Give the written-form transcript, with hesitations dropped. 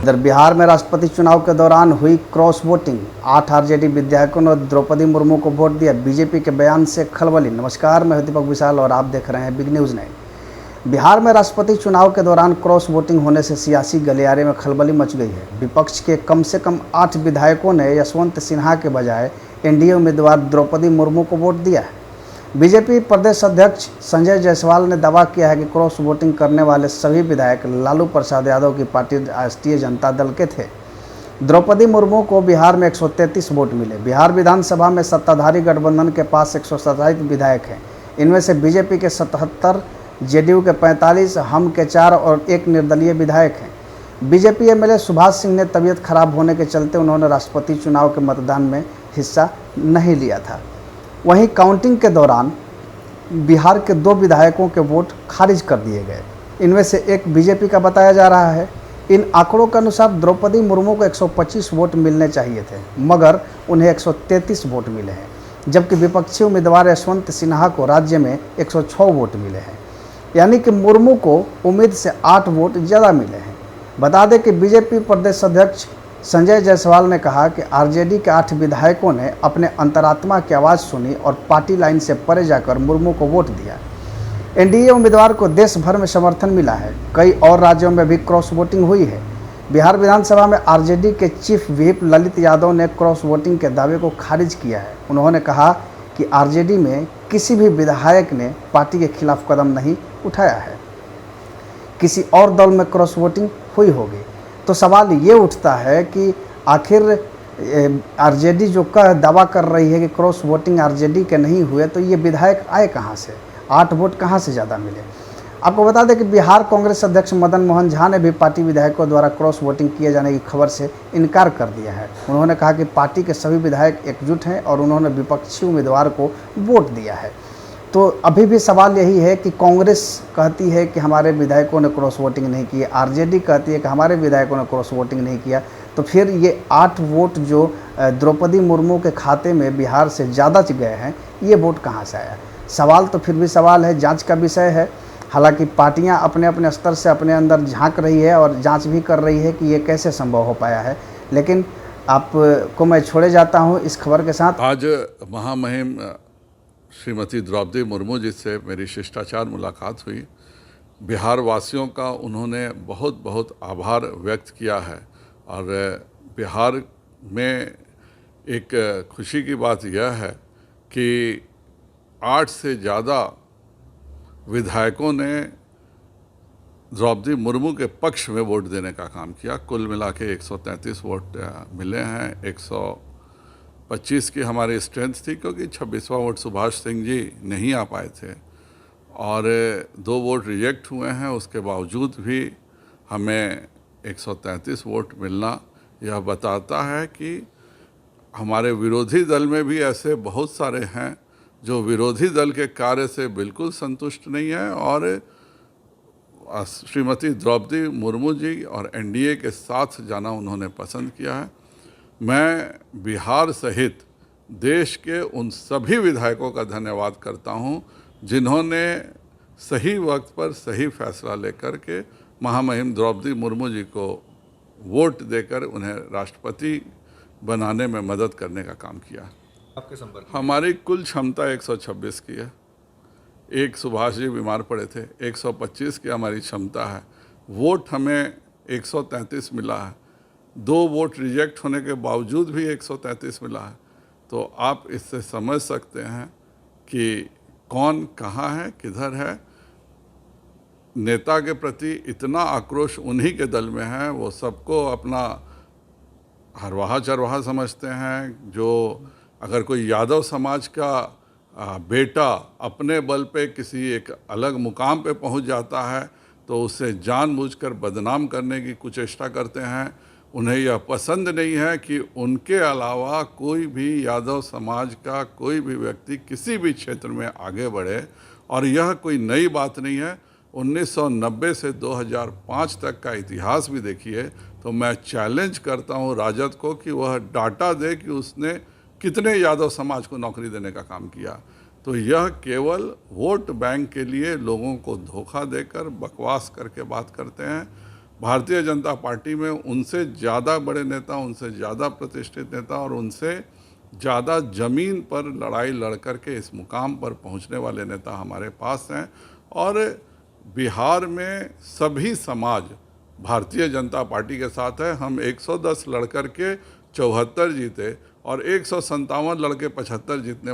इधर बिहार में राष्ट्रपति चुनाव के दौरान हुई क्रॉस वोटिंग, 8 आरजेडी विधायकों ने द्रौपदी मुर्मू को वोट दिया। बीजेपी के बयान से खलबली। नमस्कार, मैं दीपक विशाल और आप देख रहे हैं बिग न्यूज़ 9। बिहार में राष्ट्रपति चुनाव के दौरान क्रॉस वोटिंग होने से सियासी गलियारे में खलबली मच गई है। विपक्ष के कम से कम 8 विधायकों ने यशवंत सिन्हा के बजाय एनडीए उम्मीदवार द्रौपदी मुर्मू को वोट दिया है। बीजेपी प्रदेश अध्यक्ष संजय जायसवाल ने दावा किया है कि क्रॉस वोटिंग करने वाले सभी विधायक लालू प्रसाद यादव की पार्टी राष्ट्रीय जनता दल के थे। द्रौपदी मुर्मू को बिहार में 133 वोट मिले। बिहार विधानसभा में सत्ताधारी गठबंधन के पास 127 विधायक हैं। इनमें से बीजेपी के 77, जेडीयू के 45, हम के 4 और 1 निर्दलीय विधायक हैं। बीजेपी एमएलए सुभाष सिंह ने तबीयत खराब होने के चलते उन्होंने राष्ट्रपति चुनाव के मतदान में हिस्सा नहीं लिया था। वहीं काउंटिंग के दौरान बिहार के 2 विधायकों के वोट खारिज कर दिए गए। इनमें से एक बीजेपी का बताया जा रहा है। इन आंकड़ों के अनुसार द्रौपदी मुर्मू को 125 वोट मिलने चाहिए थे, मगर उन्हें 133 वोट मिले हैं, जबकि विपक्षी उम्मीदवार यशवंत सिन्हा को राज्य में 106 वोट मिले हैं, यानी कि मुर्मू को उम्मीद से 8 वोट ज़्यादा मिले हैं। बता दें कि बीजेपी प्रदेश अध्यक्ष संजय जायसवाल ने कहा कि आरजेडी के 8 विधायकों ने अपने अंतरात्मा की आवाज़ सुनी और पार्टी लाइन से परे जाकर मुर्मू को वोट दिया। एनडीए उम्मीदवार को देश भर में समर्थन मिला है। कई और राज्यों में भी क्रॉस वोटिंग हुई है। बिहार विधानसभा में आरजेडी के चीफ व्हिप ललित यादव ने क्रॉस वोटिंग के दावे को खारिज किया है। उन्होंने कहा कि आरजेडी में किसी भी विधायक ने पार्टी के खिलाफ कदम नहीं उठाया है। किसी और दल में क्रॉस वोटिंग हुई होगी तो सवाल ये उठता है कि आखिर आरजेडी जो दावा कर रही है कि क्रॉस वोटिंग आरजेडी के नहीं हुए, तो ये विधायक आए कहाँ से? 8 वोट कहाँ से ज़्यादा मिले? आपको बता दें कि बिहार कांग्रेस अध्यक्ष मदन मोहन झा ने भी पार्टी विधायकों द्वारा क्रॉस वोटिंग किए जाने की खबर से इनकार कर दिया है। उन्होंने कहा कि पार्टी के सभी विधायक एकजुट हैं और उन्होंने विपक्षी उम्मीदवार को वोट दिया है। तो अभी भी सवाल यही है कि कांग्रेस कहती है कि हमारे विधायकों ने क्रॉस वोटिंग नहीं की, आरजेडी कहती है कि हमारे विधायकों ने क्रॉस वोटिंग नहीं किया, तो फिर ये 8 वोट जो द्रौपदी मुर्मू के खाते में बिहार से ज़्यादा गए हैं, ये वोट कहाँ से आया? सवाल तो फिर भी सवाल है, जांच का विषय है। हालांकि पार्टियां अपने अपने स्तर से अपने अंदर झांक रही है और जांच भी कर रही है कि ये कैसे संभव हो पाया है। लेकिन आपको मैं छोड़े जाता हूँ इस खबर के साथ। आज महामहिम श्रीमती द्रौपदी मुर्मू जी से मेरी शिष्टाचार मुलाकात हुई। बिहार वासियों का उन्होंने बहुत बहुत आभार व्यक्त किया है और बिहार में एक खुशी की बात यह है कि 8 से ज़्यादा विधायकों ने द्रौपदी मुर्मू के पक्ष में वोट देने का काम किया। कुल मिला के 133 वोट मिले हैं। 125 की हमारी स्ट्रेंथ थी, क्योंकि 26वां वोट सुभाष सिंह जी नहीं आ पाए थे और 2 वोट रिजेक्ट हुए हैं। उसके बावजूद भी हमें 133 वोट मिलना यह बताता है कि हमारे विरोधी दल में भी ऐसे बहुत सारे हैं जो विरोधी दल के कार्य से बिल्कुल संतुष्ट नहीं है और श्रीमती द्रौपदी मुर्मू जी और एनडीए के साथ जाना उन्होंने पसंद किया है। मैं बिहार सहित देश के उन सभी विधायकों का धन्यवाद करता हूं जिन्होंने सही वक्त पर सही फैसला लेकर के महामहिम द्रौपदी मुर्मू जी को वोट देकर उन्हें राष्ट्रपति बनाने में मदद करने का काम किया। आपके संपर्क हमारी कुल क्षमता 126 की है। एक सुभाष जी बीमार पड़े थे, 125 की हमारी क्षमता है। वोट हमें 133 मिला है। 2 वोट रिजेक्ट होने के बावजूद भी 133 मिला है। तो आप इससे समझ सकते हैं कि कौन कहाँ है, किधर है। नेता के प्रति इतना आक्रोश उन्हीं के दल में है। वो सबको अपना हरवाहा चरवाहा समझते हैं। जो अगर कोई यादव समाज का बेटा अपने बल पे किसी एक अलग मुकाम पे पहुंच जाता है तो उसे जानबूझकर बदनाम करने की कुचेष्टा करते हैं। उन्हें यह पसंद नहीं है कि उनके अलावा कोई भी यादव समाज का कोई भी व्यक्ति किसी भी क्षेत्र में आगे बढ़े। और यह कोई नई बात नहीं है। 1990 से 2005 तक का इतिहास भी देखिए तो मैं चैलेंज करता हूं राजद को कि वह डाटा दे कि उसने कितने यादव समाज को नौकरी देने का काम किया। तो यह केवल वोट बैंक के लिए लोगों को धोखा देकर बकवास करके बात करते हैं। भारतीय जनता पार्टी में उनसे ज़्यादा बड़े नेता, उनसे ज़्यादा प्रतिष्ठित नेता और उनसे ज़्यादा ज़मीन पर लड़ाई लड़ कर के इस मुकाम पर पहुंचने वाले नेता हमारे पास हैं। और बिहार में सभी समाज भारतीय जनता पार्टी के साथ है। हम 110 लड़ कर के 74 जीते और 157 लड़के 75 जीतने